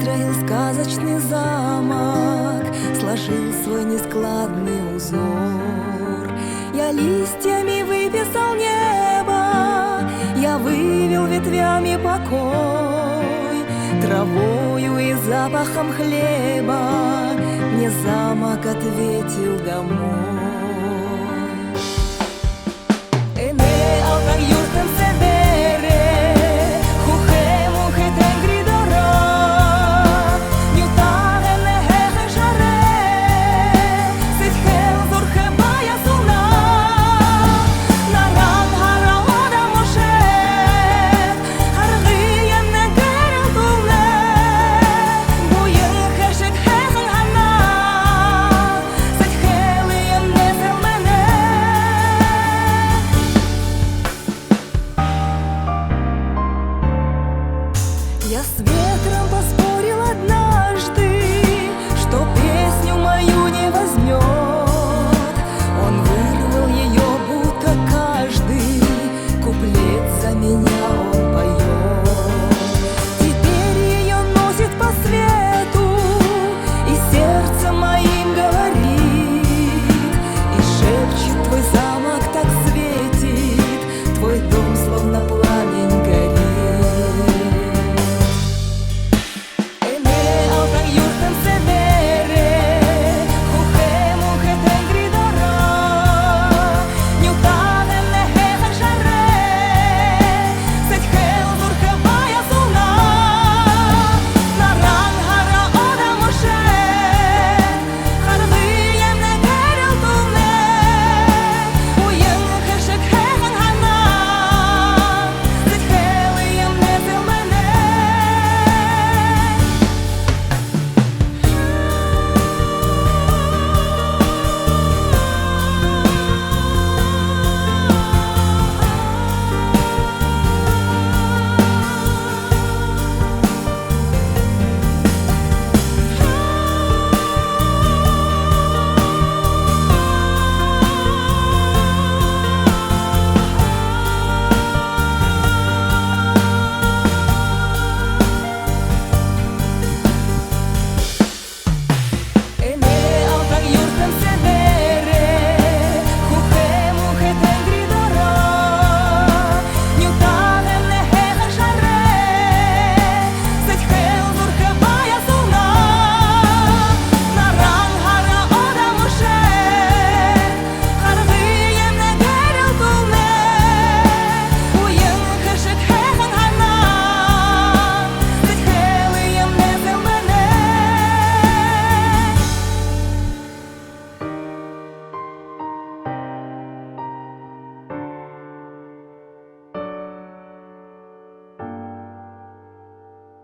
выстроил сказочный замок, сложил свой нескладный узор. Я листьями выписал небо, я вывел ветвями покой, травою и запахом хлеба мне замок ответил домой. Я с ветром поспорил однажды, что песню мою не возьмет. Он вырвал ее, будто каждый куплет за меня.